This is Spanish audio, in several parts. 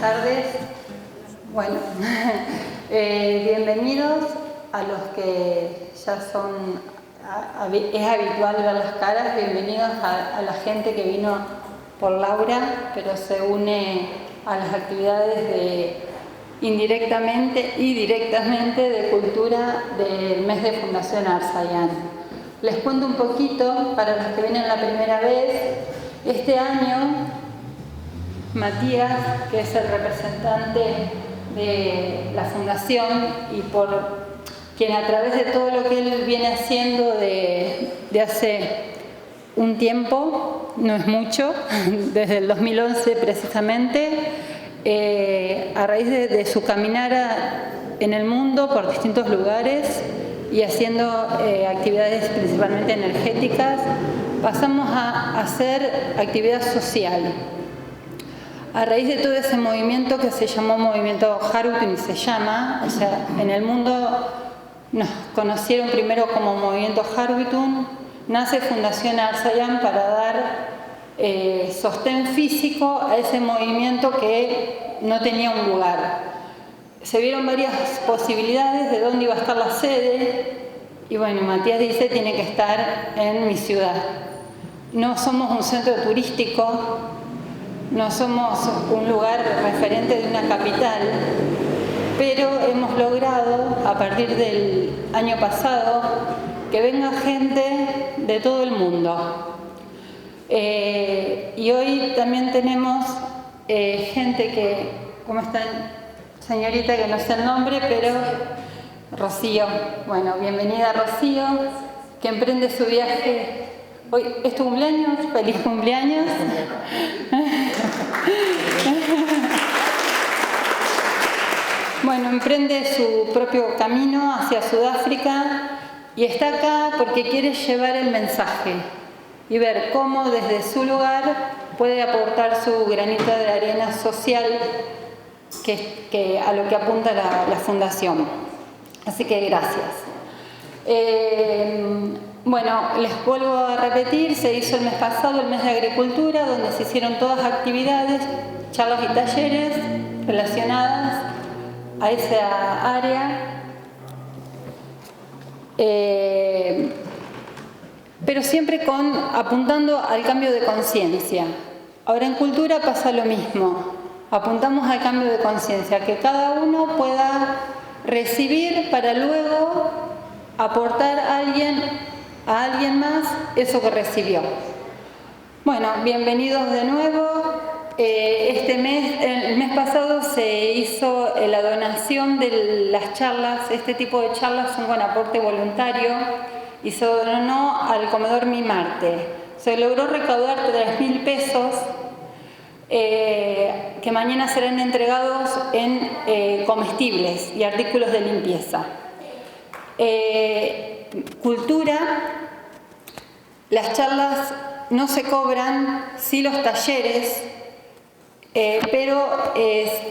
tardes. Bueno, bienvenidos a los que ya son, es habitual ver las caras, bienvenidos a la gente que vino por Laura, pero se une a las actividades indirectamente y directamente de cultura del mes de Fundación Arsayan. Les cuento un poquito, para los que vienen la primera vez, este año Matías, que es el representante de la Fundación y por quien a través de todo lo que él viene haciendo de hace un tiempo, no es mucho, desde el 2011 precisamente, a raíz de su caminar en el mundo por distintos lugares y haciendo actividades principalmente energéticas, pasamos a hacer actividad social. A raíz de todo ese movimiento que se llamó Movimiento Harutun, se llama, o sea, en el mundo nos conocieron primero como Movimiento Harutun, nace Fundación Arsayan para dar sostén físico a ese movimiento que no tenía un lugar. Se vieron varias posibilidades de dónde iba a estar la sede y bueno, Matías dice tiene que estar en mi ciudad. No somos un centro turístico, no somos un lugar referente de una capital, pero hemos logrado, a partir del año pasado, que venga gente de todo el mundo. Y hoy también tenemos gente que, ¿cómo está? Señorita que no sé el nombre, pero Rocío. Bueno, bienvenida Rocío, que emprende su viaje. Hoy es tu cumpleaños, feliz cumpleaños. Bueno, emprende su propio camino hacia Sudáfrica y está acá porque quiere llevar el mensaje y ver cómo desde su lugar puede aportar su granito de arena social que a lo que apunta la Fundación. Así que gracias. Bueno, les vuelvo a repetir, se hizo el mes pasado, el mes de Agricultura, donde se hicieron todas actividades, charlas y talleres relacionadas a esa área. Pero siempre apuntando al cambio de conciencia. Ahora en cultura pasa lo mismo, apuntamos al cambio de conciencia, que cada uno pueda recibir para luego aportar a alguien más eso que recibió. Bueno, bienvenidos de nuevo. El mes pasado se hizo la donación de las charlas. Este tipo de charlas son con aporte voluntario y se donó al comedor Mi Marte. Se logró recaudar 3.000 pesos que mañana serán entregados en comestibles y artículos de limpieza. Cultura, las charlas no se cobran, sí los talleres, pero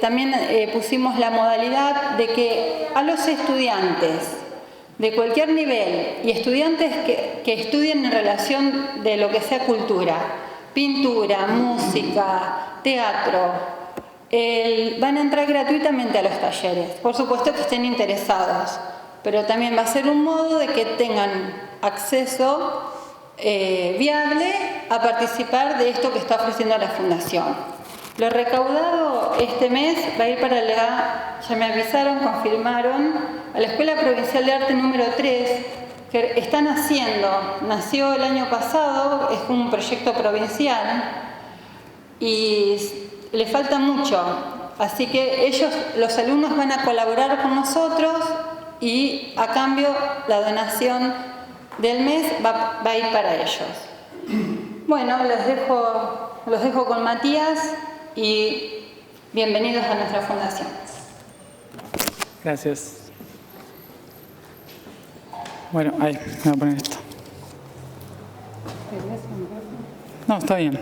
también pusimos la modalidad de que a los estudiantes de cualquier nivel y estudiantes que estudien en relación de lo que sea cultura, pintura, música, teatro, van a entrar gratuitamente a los talleres. Por supuesto que estén interesados, pero también va a ser un modo de que tengan acceso viable a participar de esto que está ofreciendo la Fundación. Lo recaudado este mes va a ir para ya me avisaron, confirmaron, a la Escuela Provincial de Arte número 3, que está nació el año pasado, es un proyecto provincial y le falta mucho, así que los alumnos van a colaborar con nosotros y a cambio la donación del mes va a ir para ellos. Bueno, los dejo con Matías y bienvenidos a nuestra fundación. Gracias. Bueno, ahí, me voy a poner esto. No, está bien.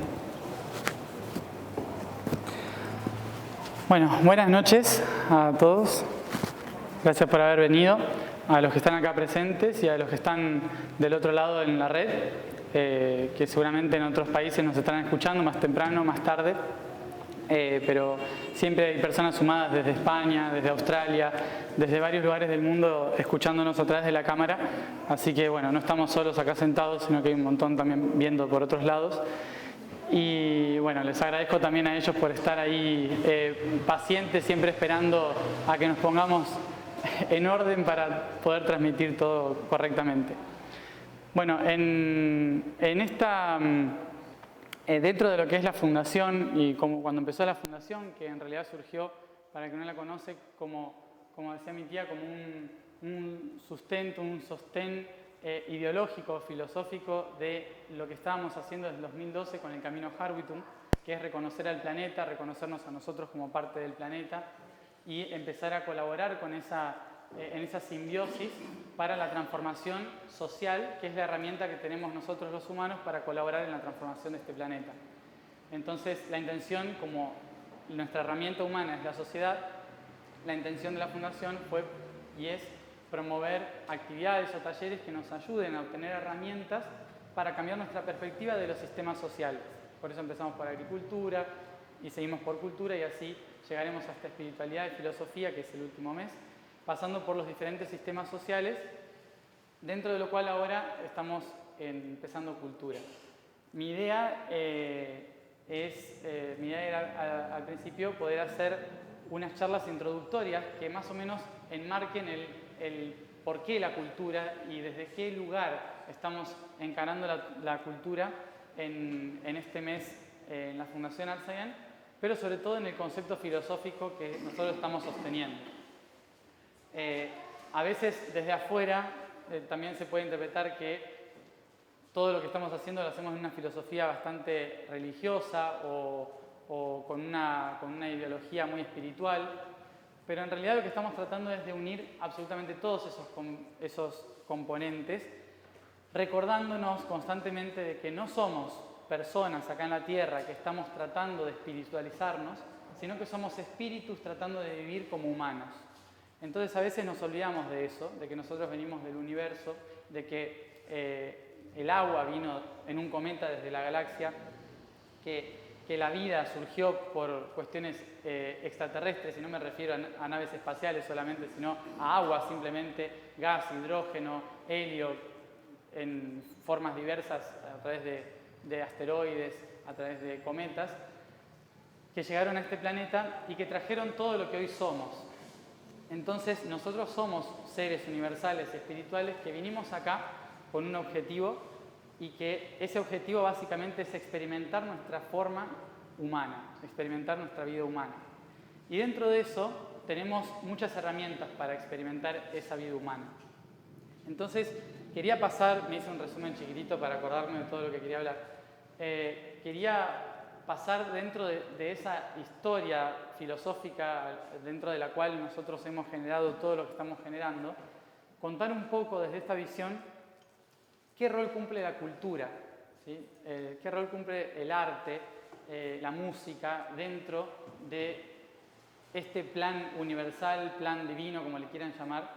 Bueno, buenas noches a todos. Gracias por haber venido. A los que están acá presentes y a los que están del otro lado en la red, que seguramente en otros países nos estarán escuchando más temprano, más tarde. pero siempre hay personas sumadas desde España, desde Australia, desde varios lugares del mundo escuchándonos a través de la cámara, así que bueno, no estamos solos acá sentados, sino que hay un montón también viendo por otros lados. Y bueno, les agradezco también a ellos por estar ahí pacientes, siempre esperando a que nos pongamos en orden para poder transmitir todo correctamente. Bueno, dentro de lo que es la fundación y como cuando empezó la fundación, que en realidad surgió, para el que no la conoce, como decía mi tía, como un sustento, un sostén ideológico, filosófico de lo que estábamos haciendo desde el 2012 con el Camino Harwitum, que es reconocer al planeta, reconocernos a nosotros como parte del planeta y empezar a colaborar con en esa simbiosis para la transformación social, que es la herramienta que tenemos nosotros los humanos para colaborar en la transformación de este planeta. Entonces, la intención, como nuestra herramienta humana es la sociedad, la intención de la Fundación fue y es promover actividades o talleres que nos ayuden a obtener herramientas para cambiar nuestra perspectiva de los sistemas sociales. Por eso empezamos por agricultura y seguimos por cultura y así llegaremos a esta espiritualidad y filosofía, que es el último mes, pasando por los diferentes sistemas sociales, dentro de lo cual ahora estamos empezando cultura. Mi idea era al principio poder hacer unas charlas introductorias que más o menos enmarquen el por qué la cultura y desde qué lugar estamos encarando la cultura en este mes en la Fundación Al-Sayan, pero sobre todo en el concepto filosófico que nosotros estamos sosteniendo. A veces desde afuera también se puede interpretar que todo lo que estamos haciendo lo hacemos en una filosofía bastante religiosa o con una ideología muy espiritual, pero en realidad lo que estamos tratando es de unir absolutamente todos esos componentes, recordándonos constantemente de que no somos personas acá en la Tierra que estamos tratando de espiritualizarnos, sino que somos espíritus tratando de vivir como humanos. Entonces a veces nos olvidamos de eso, de que nosotros venimos del universo, de que el agua vino en un cometa desde la galaxia, que la vida surgió por cuestiones extraterrestres, y no me refiero a naves espaciales solamente, sino a agua simplemente, gas, hidrógeno, helio, en formas diversas a través de asteroides, a través de cometas, que llegaron a este planeta y que trajeron todo lo que hoy somos. Entonces nosotros somos seres universales, espirituales, que vinimos acá con un objetivo y que ese objetivo básicamente es experimentar nuestra forma humana, experimentar nuestra vida humana. Y dentro de eso tenemos muchas herramientas para experimentar esa vida humana. Entonces quería pasar, me hice un resumen chiquitito para acordarme de todo lo que quería hablar, quería pasar dentro de esa historia filosófica dentro de la cual nosotros hemos generado todo lo que estamos generando, contar un poco desde esta visión qué rol cumple la cultura, ¿sí? Qué rol cumple el arte, la música dentro de este plan universal, plan divino, como le quieran llamar.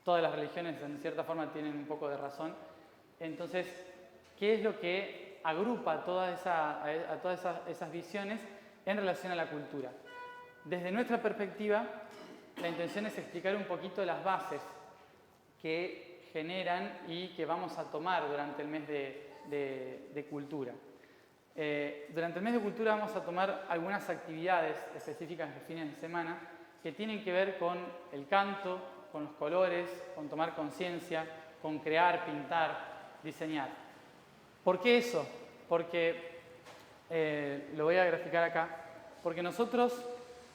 Todas las religiones en cierta forma tienen un poco de razón. Entonces, ¿qué es lo que agrupa a todas esas visiones en relación a la cultura? Desde nuestra perspectiva, la intención es explicar un poquito las bases que generan y que vamos a tomar durante el mes de cultura. Durante el mes de cultura vamos a tomar algunas actividades específicas de fines de semana que tienen que ver con el canto, con los colores, con tomar conciencia, con crear, pintar, diseñar. ¿Por qué eso? Porque, lo voy a graficar acá, porque nosotros,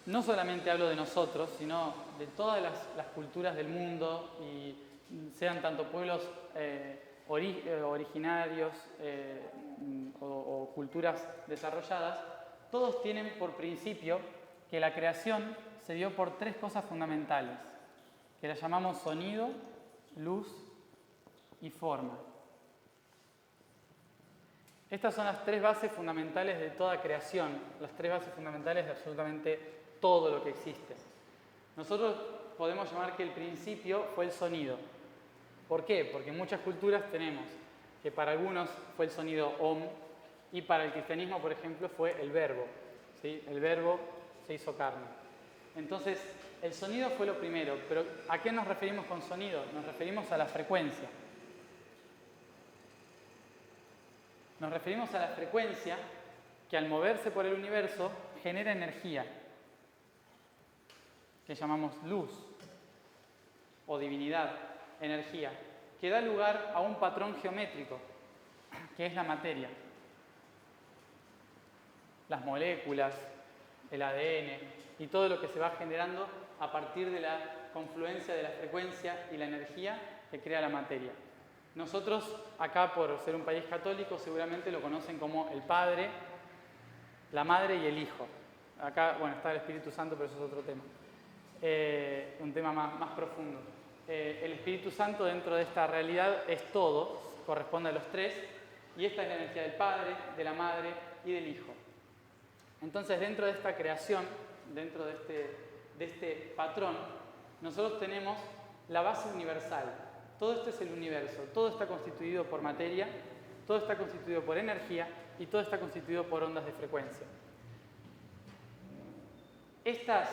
no solamente hablo de nosotros, sino de todas las culturas del mundo, y sean tanto pueblos originarios o culturas desarrolladas, todos tienen por principio que la creación se dio por tres cosas fundamentales, que las llamamos sonido, luz y forma. Estas son las tres bases fundamentales de toda creación, las tres bases fundamentales de absolutamente todo lo que existe. Nosotros podemos llamar que el principio fue el sonido. ¿Por qué? Porque en muchas culturas tenemos que para algunos fue el sonido Om y para el cristianismo, por ejemplo, fue el verbo. ¿sí? El verbo se hizo carne. Entonces, el sonido fue lo primero, pero ¿a qué nos referimos con sonido? Nos referimos a la frecuencia. Nos referimos a la frecuencia que al moverse por el universo genera energía, que llamamos luz o divinidad, energía, que da lugar a un patrón geométrico, que es la materia. Las moléculas, el ADN y todo lo que se va generando a partir de la confluencia de la frecuencia y la energía que crea la materia. Nosotros, acá por ser un país católico, seguramente lo conocen como el Padre, la Madre y el Hijo. Acá, bueno, está el Espíritu Santo, pero eso es otro tema. Un tema más profundo. El Espíritu Santo dentro de esta realidad es todo, corresponde a los tres, y esta es la energía del Padre, de la Madre y del Hijo. Entonces, dentro de esta creación, dentro de este patrón, nosotros tenemos la base universal. Todo esto es el universo, todo está constituido por materia, todo está constituido por energía y todo está constituido por ondas de frecuencia. Esta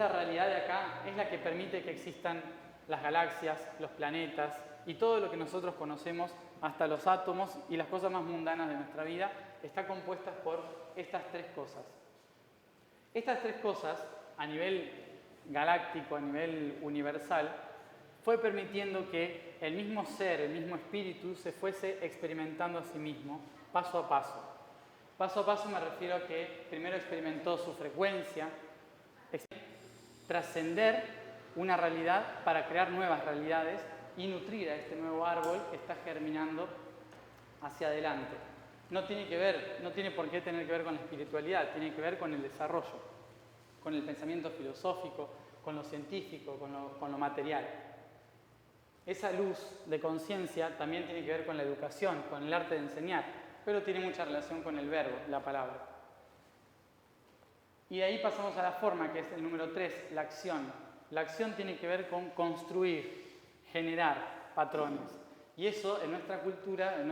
realidad de acá es la que permite que existan las galaxias, los planetas y todo lo que nosotros conocemos, hasta los átomos y las cosas más mundanas de nuestra vida, está compuestas por estas tres cosas. Estas tres cosas, a nivel galáctico, a nivel universal, fue permitiendo que el mismo ser, el mismo espíritu, se fuese experimentando a sí mismo, paso a paso. Paso a paso me refiero a que primero experimentó su frecuencia, trascender una realidad para crear nuevas realidades y nutrir a este nuevo árbol que está germinando hacia adelante. No tiene por qué tener que ver con la espiritualidad, tiene que ver con el desarrollo, con el pensamiento filosófico, con lo científico, con lo material. Esa luz de conciencia también tiene que ver con la educación, con el arte de enseñar, pero tiene mucha relación con el verbo, la palabra. Y de ahí pasamos a la forma, que es el número 3, la acción. La acción tiene que ver con construir, generar patrones. Y eso en nuestra cultura, en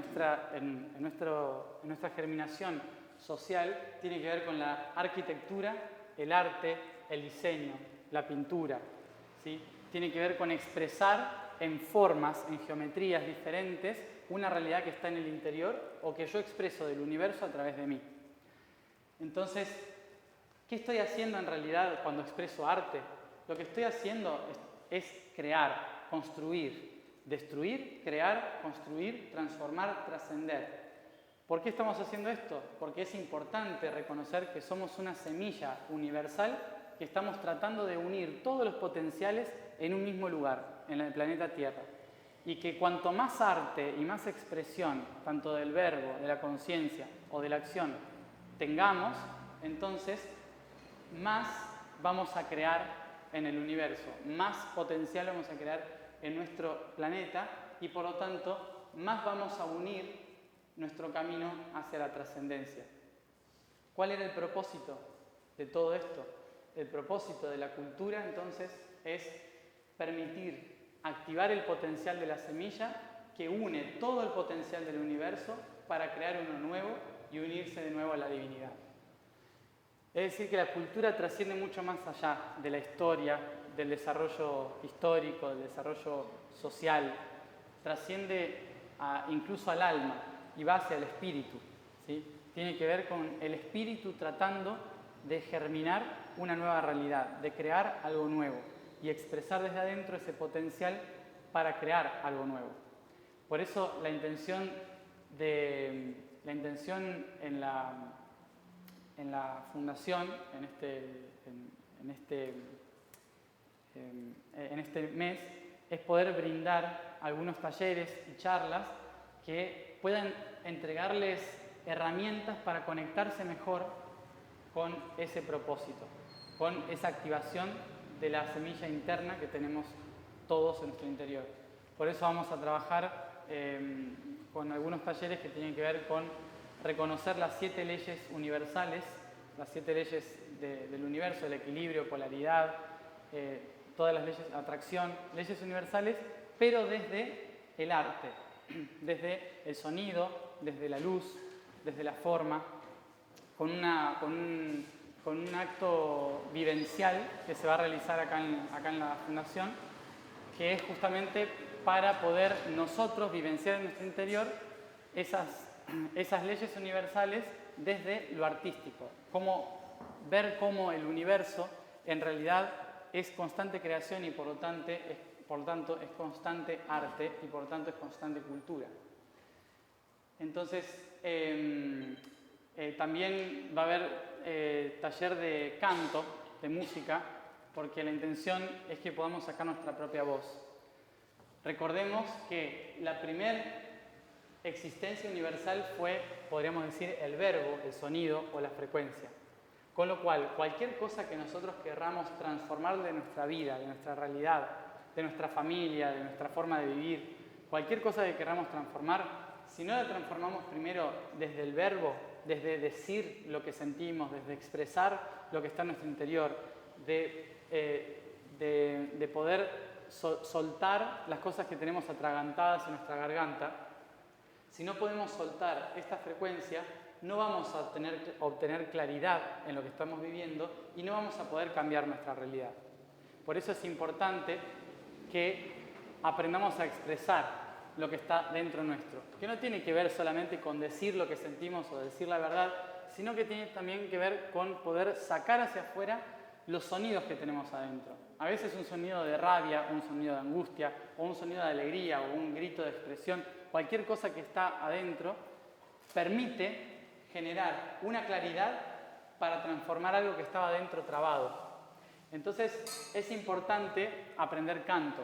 nuestra germinación social, tiene que ver con la arquitectura, el arte, el diseño, la pintura, ¿sí? Tiene que ver con expresar en formas, en geometrías diferentes, una realidad que está en el interior o que yo expreso del universo a través de mí. Entonces, ¿qué estoy haciendo en realidad cuando expreso arte? Lo que estoy haciendo es crear, construir, destruir, crear, construir, transformar, trascender. ¿Por qué estamos haciendo esto? Porque es importante reconocer que somos una semilla universal que estamos tratando de unir todos los potenciales en un mismo lugar, en el planeta Tierra. Y que cuanto más arte y más expresión, tanto del verbo, de la conciencia o de la acción, tengamos, entonces más vamos a crear en el universo, más potencial vamos a crear en nuestro planeta y por lo tanto más vamos a unir nuestro camino hacia la trascendencia. ¿Cuál era el propósito de todo esto? El propósito de la cultura entonces es permitir activar el potencial de la semilla que une todo el potencial del universo para crear uno nuevo y unirse de nuevo a la divinidad. Es decir, que la cultura trasciende mucho más allá de la historia, del desarrollo histórico, del desarrollo social, trasciende incluso al alma y va hacia el espíritu, ¿sí? Tiene que ver con el espíritu tratando de germinar una nueva realidad, de crear algo nuevo y expresar desde adentro ese potencial para crear algo nuevo. Por eso la intención en la fundación, en este mes, es poder brindar algunos talleres y charlas que puedan entregarles herramientas para conectarse mejor con ese propósito, con esa activación de la semilla interna que tenemos todos en nuestro interior. Por eso vamos a trabajar con algunos talleres que tienen que ver con reconocer las 7 leyes universales, las 7 leyes del universo, el equilibrio, polaridad, todas las leyes, atracción, leyes universales, pero desde el arte, desde el sonido, desde la luz, desde la forma, con un acto vivencial que se va a realizar acá en la Fundación, que es justamente para poder nosotros vivenciar en nuestro interior esas leyes universales desde lo artístico, ver cómo el universo en realidad es constante creación y por lo tanto es constante arte y por lo tanto es constante cultura. Entonces, también va a haber taller de canto, de música, porque la intención es que podamos sacar nuestra propia voz. Recordemos que la primera existencia universal fue, podríamos decir, el verbo, el sonido o la frecuencia. Con lo cual, cualquier cosa que nosotros querramos transformar de nuestra vida, de nuestra realidad, de nuestra familia, de nuestra forma de vivir, cualquier cosa que querramos transformar, si no la transformamos primero desde el verbo, desde decir lo que sentimos, desde expresar lo que está en nuestro interior, de poder soltar las cosas que tenemos atragantadas en nuestra garganta, si no podemos soltar esta frecuencia, no vamos a obtener claridad en lo que estamos viviendo y no vamos a poder cambiar nuestra realidad. Por eso es importante que aprendamos a expresar lo que está dentro nuestro, que no tiene que ver solamente con decir lo que sentimos o decir la verdad, sino que tiene también que ver con poder sacar hacia afuera los sonidos que tenemos adentro. A veces un sonido de rabia, un sonido de angustia, o un sonido de alegría, o un grito de expresión, cualquier cosa que está adentro, permite generar una claridad para transformar algo que estaba adentro trabado. Entonces es importante aprender canto,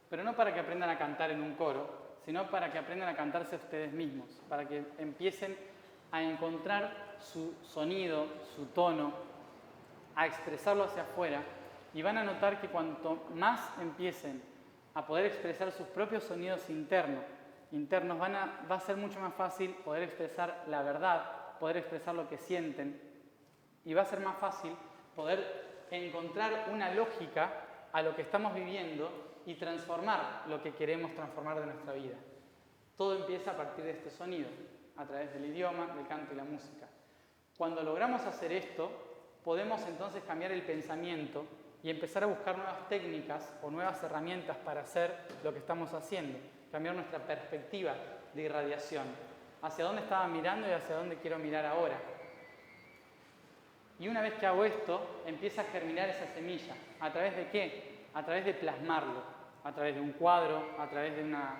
pero no para que aprendan a cantar en un coro, sino para que aprendan a cantarse a ustedes mismos, para que empiecen a encontrar su sonido, su tono, a expresarlo hacia afuera, y van a notar que cuanto más empiecen a poder expresar sus propios sonidos internos, va a ser mucho más fácil poder expresar la verdad, poder expresar lo que sienten, y va a ser más fácil poder encontrar una lógica a lo que estamos viviendo y transformar lo que queremos transformar de nuestra vida. Todo empieza a partir de este sonido, a través del idioma, del canto y la música. Cuando logramos hacer esto, podemos entonces cambiar el pensamiento y empezar a buscar nuevas técnicas o nuevas herramientas para hacer lo que estamos haciendo, cambiar nuestra perspectiva de irradiación, hacia dónde estaba mirando y hacia dónde quiero mirar ahora. Y una vez que hago esto, empieza a germinar esa semilla. ¿A través de qué? A través de plasmarlo, a través de un cuadro, a través de una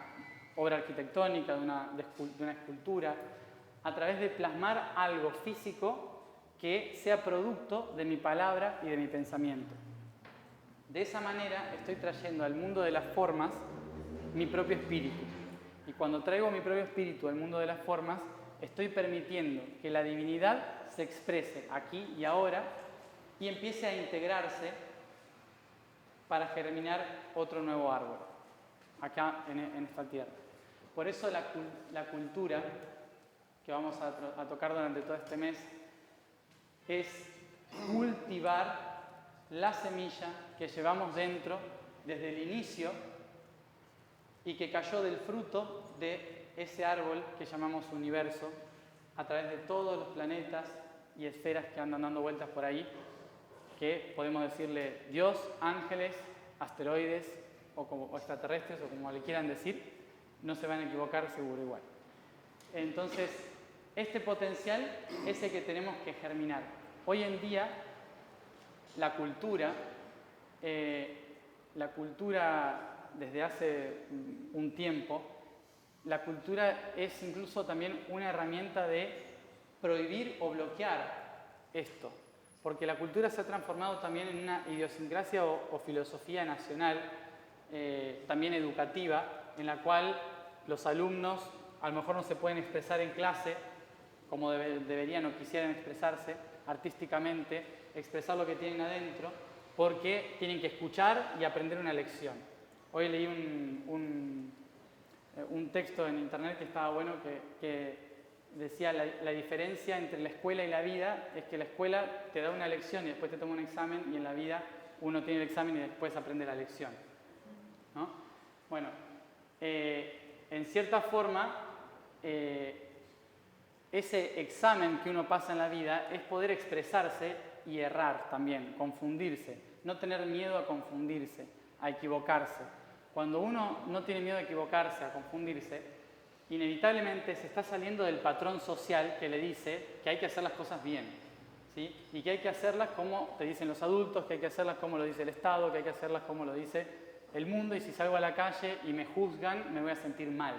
obra arquitectónica, de una escultura, a través de plasmar algo físico que sea producto de mi palabra y de mi pensamiento. De esa manera estoy trayendo al mundo de las formas mi propio espíritu. Y cuando traigo mi propio espíritu al mundo de las formas, estoy permitiendo que la divinidad se exprese aquí y ahora y empiece a integrarse para germinar otro nuevo árbol, acá en esta tierra. Por eso la cultura que vamos a tocar durante todo este mes es cultivar la semilla que llevamos dentro desde el inicio y que cayó del fruto de ese árbol que llamamos universo a través de todos los planetas y esferas que andan dando vueltas por ahí, que podemos decirle Dios, ángeles, asteroides o extraterrestres o como le quieran decir, no se van a equivocar seguro igual. Entonces, este potencial es el que tenemos que germinar. Hoy en día, la cultura desde hace un tiempo, la cultura es incluso también una herramienta de prohibir o bloquear esto, porque la cultura se ha transformado también en una idiosincrasia o filosofía nacional, también educativa, en la cual los alumnos a lo mejor no se pueden expresar en clase como deberían o quisieran expresarse artísticamente, expresar lo que tienen adentro, porque tienen que escuchar y aprender una lección. Hoy leí un texto en internet que estaba bueno, que decía la diferencia entre la escuela y la vida es que la escuela te da una lección y después te toma un examen, y en la vida uno tiene el examen y después aprende la lección, ¿no? Bueno, en cierta forma ese examen que uno pasa en la vida es poder expresarse y errar también, confundirse, no tener miedo a confundirse, a equivocarse. Cuando uno no tiene miedo a equivocarse, a confundirse, inevitablemente se está saliendo del patrón social que le dice que hay que hacer las cosas bien, ¿sí? Y que hay que hacerlas como te dicen los adultos, que hay que hacerlas como lo dice el Estado, que hay que hacerlas como lo dice el mundo, y si salgo a la calle y me juzgan, me voy a sentir mal.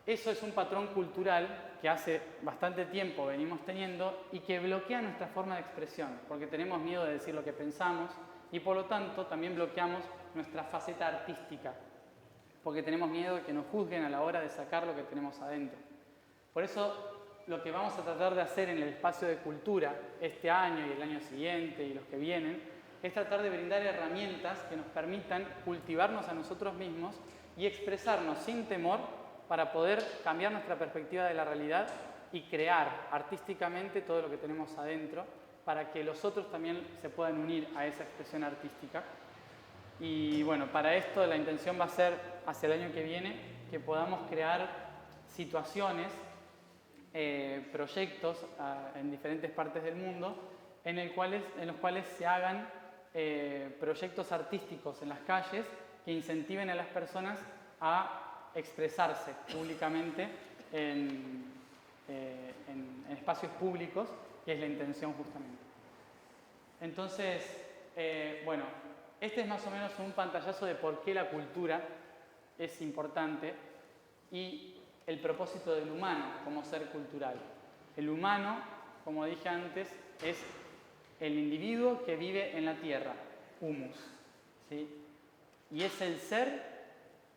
Eso es un patrón cultural que hace bastante tiempo venimos teniendo y que bloquea nuestra forma de expresión, porque tenemos miedo de decir lo que pensamos y por lo tanto también bloqueamos nuestra faceta artística, porque tenemos miedo de que nos juzguen a la hora de sacar lo que tenemos adentro. Por eso lo que vamos a tratar de hacer en el espacio de cultura este año y el año siguiente y los que vienen es tratar de brindar herramientas que nos permitan cultivarnos a nosotros mismos y expresarnos sin temor para poder cambiar nuestra perspectiva de la realidad y crear artísticamente todo lo que tenemos adentro para que los otros también se puedan unir a esa expresión artística. Y bueno, para esto la intención va a ser hacia el año que viene que podamos crear situaciones, proyectos en diferentes partes del mundo en los cuales se hagan proyectos artísticos en las calles que incentiven a las personas a expresarse públicamente en espacios públicos, que es la intención justamente. Entonces, bueno, este es más o menos un pantallazo de por qué la cultura es importante y el propósito del humano como ser cultural. El humano, como dije antes, es el individuo que vive en la tierra, humus, ¿sí? Y es el ser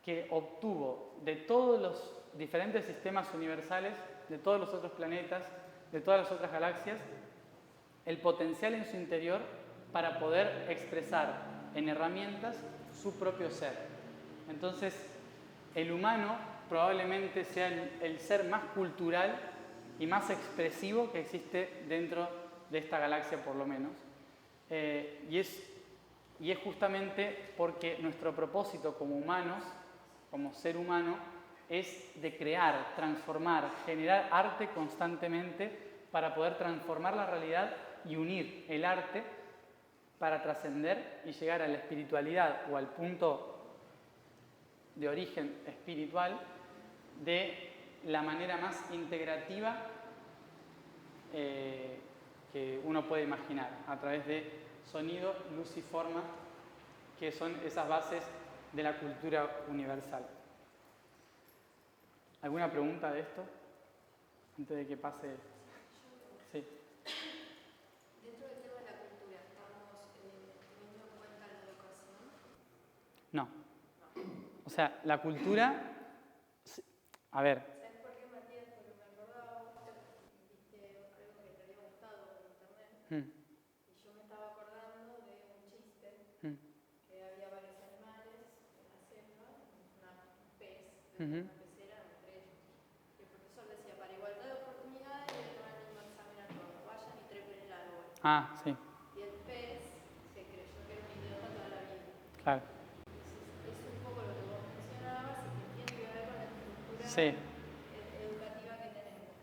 que obtuvo de todos los diferentes sistemas universales, de todos los otros planetas, de todas las otras galaxias, el potencial en su interior para poder expresar en herramientas su propio ser. Entonces, el humano probablemente sea el ser más cultural y más expresivo que existe dentro de esta galaxia, por lo menos. Y es justamente porque nuestro propósito como humanos, como ser humano, es de crear, transformar, generar arte constantemente para poder transformar la realidad y unir el arte para trascender y llegar a la espiritualidad o al punto de origen espiritual de la manera más integrativa que uno puede imaginar, a través de sonido, luz y forma, que son esas bases de la cultura universal. ¿Alguna pregunta de esto? Antes de que pase. Sí. Dentro del tema de la cultura, ¿estamos teniendo en cuenta la educación? No. O sea, la cultura... A ver. ¿Sabes por qué, Matías? Porque me acordaba, viste algo que te había gustado en internet, y yo me estaba acordando de un chiste, que había varios animales en la selva, un pez, una pecera entre ellos. Y el profesor decía, para igualdad de oportunidades, le toman el mismo examen a todos, vayan y trepen el árbol. Ah, sí. Y el pez se creyó que era un idiota toda la vida. Claro. Es un poco lo que vos mencionabas y que tiene que ver con la estructura Sí. educativa que tenemos,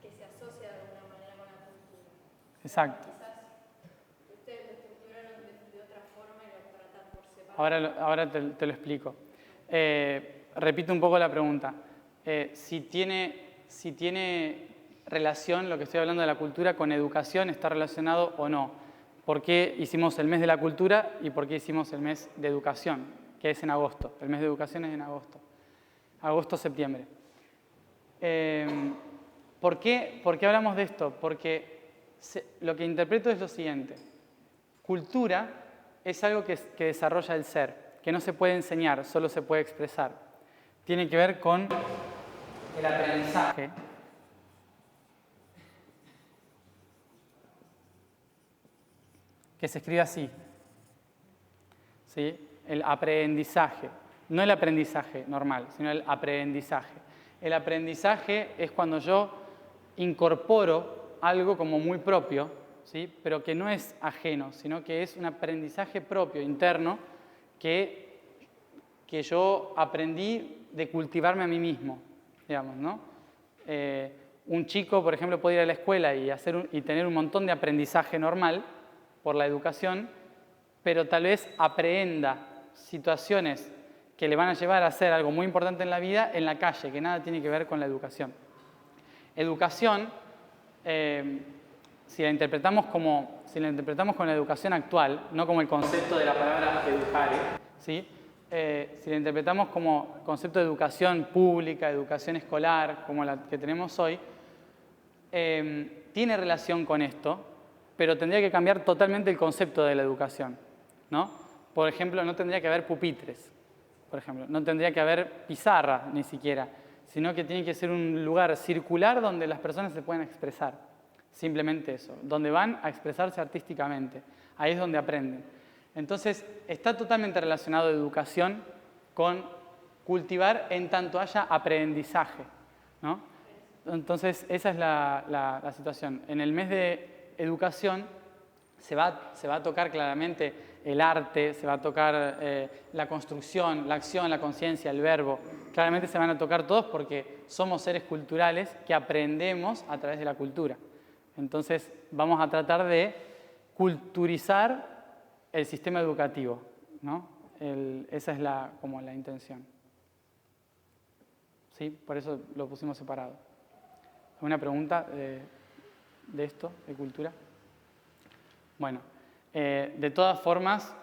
que se asocia de alguna manera con la cultura. Exacto. Quizás ustedes lo estructuraron de otra forma y lo tratan por separado. Ahora te lo explico. Repito un poco la pregunta. Si tiene relación lo que estoy hablando de la cultura con educación, ¿está relacionado o no? ¿Por qué hicimos el mes de la cultura y por qué hicimos el mes de educación, que es en agosto? El mes de educación es en agosto. Agosto-septiembre. ¿Por qué hablamos de esto? Porque lo que interpreto es lo siguiente. Cultura es algo que desarrolla el ser, que no se puede enseñar, solo se puede expresar. Tiene que ver con el aprendizaje. Que se escribe así. ¿Sí? El aprendizaje. No el aprendizaje normal, sino el aprendizaje. El aprendizaje es cuando yo incorporo algo como muy propio, ¿sí? Pero que no es ajeno, sino que es un aprendizaje propio, interno, que yo aprendí de cultivarme a mí mismo, digamos, ¿no? un chico, por ejemplo, puede ir a la escuela y tener un montón de aprendizaje normal por la educación, pero tal vez aprenda situaciones que le van a llevar a hacer algo muy importante en la vida en la calle, que nada tiene que ver con la educación. Educación, si la interpretamos con la educación actual, no como el concepto de la palabra educare, ¿sí? Si la interpretamos como concepto de educación pública, educación escolar, como la que tenemos hoy, tiene relación con esto, pero tendría que cambiar totalmente el concepto de la educación, ¿no? Por ejemplo, no tendría que haber pupitres, por ejemplo, no tendría que haber pizarra ni siquiera, sino que tiene que ser un lugar circular donde las personas se puedan expresar, simplemente eso, donde van a expresarse artísticamente, ahí es donde aprenden. Entonces, está totalmente relacionado educación con cultivar en tanto haya aprendizaje, ¿no? Entonces, esa es la situación. En el mes de educación se va a tocar claramente el arte, se va a tocar la construcción, la acción, la conciencia, el verbo. Claramente se van a tocar todos porque somos seres culturales que aprendemos a través de la cultura. Entonces, vamos a tratar de culturizar el sistema educativo, ¿no? Esa es como la intención. ¿Sí? Por eso lo pusimos separado. ¿Alguna pregunta de esto, de cultura? Bueno, de todas formas,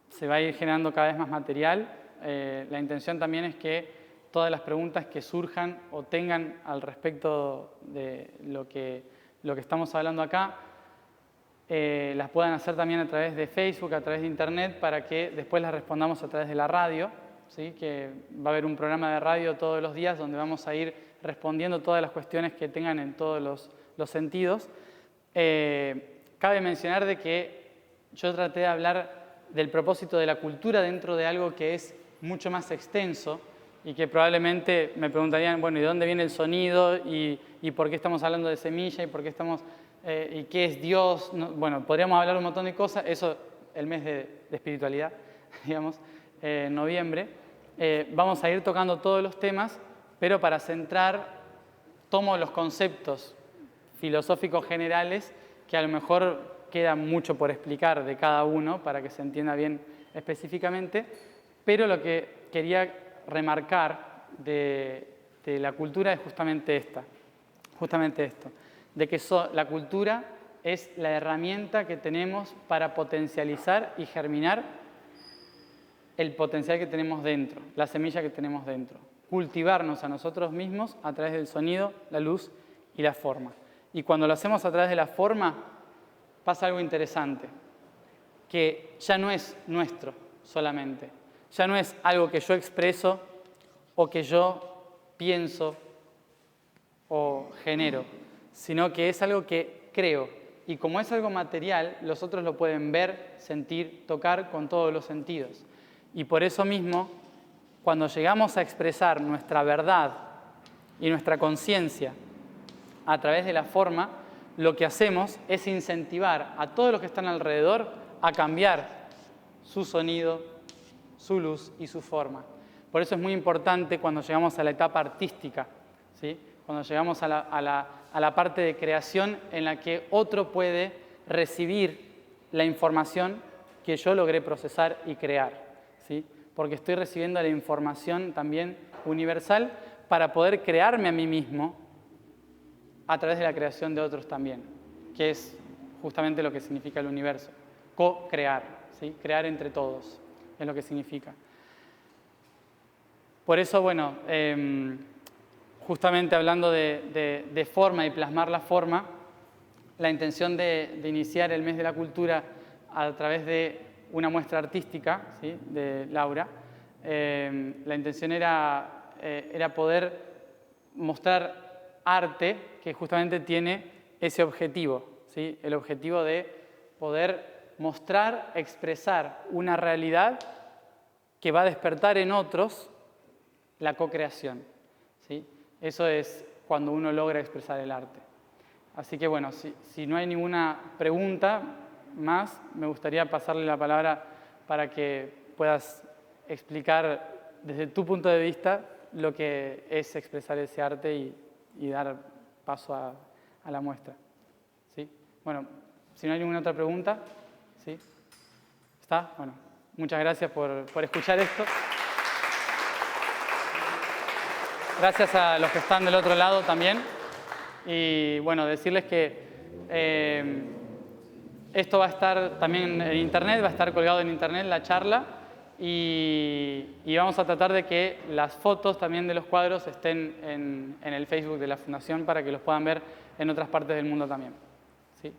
se va a ir generando cada vez más material. La intención también es que todas las preguntas que surjan o tengan al respecto de lo que estamos hablando acá, las puedan hacer también a través de Facebook, a través de Internet, para que después las respondamos a través de la radio, ¿sí? Que va a haber un programa de radio todos los días donde vamos a ir respondiendo todas las cuestiones que tengan en todos los sentidos. Cabe mencionar de que yo traté de hablar del propósito de la cultura dentro de algo que es mucho más extenso y que probablemente me preguntarían, bueno, ¿y de dónde viene el sonido? ¿Y por qué estamos hablando de semilla? ¿Y por qué estamos... ¿y qué es Dios? No, bueno, podríamos hablar un montón de cosas, eso el mes de espiritualidad, digamos, en noviembre. Vamos a ir tocando todos los temas, pero para centrar, tomo los conceptos filosóficos generales que a lo mejor queda mucho por explicar de cada uno para que se entienda bien específicamente, pero lo que quería remarcar de la cultura es justamente esto, de que la cultura es la herramienta que tenemos para potencializar y germinar el potencial que tenemos dentro, la semilla que tenemos dentro. Cultivarnos a nosotros mismos a través del sonido, la luz y la forma. Y cuando lo hacemos a través de la forma, pasa algo interesante, que ya no es nuestro solamente, ya no es algo que yo expreso o que yo pienso o genero, sino que es algo que creo. Y como es algo material, los otros lo pueden ver, sentir, tocar con todos los sentidos. Y por eso mismo, cuando llegamos a expresar nuestra verdad y nuestra conciencia a través de la forma, lo que hacemos es incentivar a todos los que están alrededor a cambiar su sonido, su luz y su forma. Por eso es muy importante cuando llegamos a la etapa artística, ¿sí? Cuando llegamos a la parte de creación en la que otro puede recibir la información que yo logré procesar y crear, ¿sí? Porque estoy recibiendo la información también universal para poder crearme a mí mismo a través de la creación de otros también, que es justamente lo que significa el universo. Co-crear, ¿sí? Crear entre todos, es lo que significa. Por eso, bueno, justamente hablando de forma y plasmar la forma, la intención de iniciar el mes de la cultura a través de una muestra artística, ¿sí? De Laura, la intención era poder mostrar arte que justamente tiene ese objetivo, ¿sí? El objetivo de poder mostrar, expresar una realidad que va a despertar en otros la co-creación, ¿sí? Eso es cuando uno logra expresar el arte. Así que bueno, si no hay ninguna pregunta más, me gustaría pasarle la palabra para que puedas explicar desde tu punto de vista lo que es expresar ese arte y dar paso a la muestra. ¿Sí? Bueno, si no hay ninguna otra pregunta, ¿sí? ¿Está? Bueno, muchas gracias por escuchar esto. Gracias a los que están del otro lado también. Y bueno, decirles que esto va a estar también en internet, va a estar colgado en internet la charla y vamos a tratar de que las fotos también de los cuadros estén en el Facebook de la Fundación para que los puedan ver en otras partes del mundo también. ¿Sí?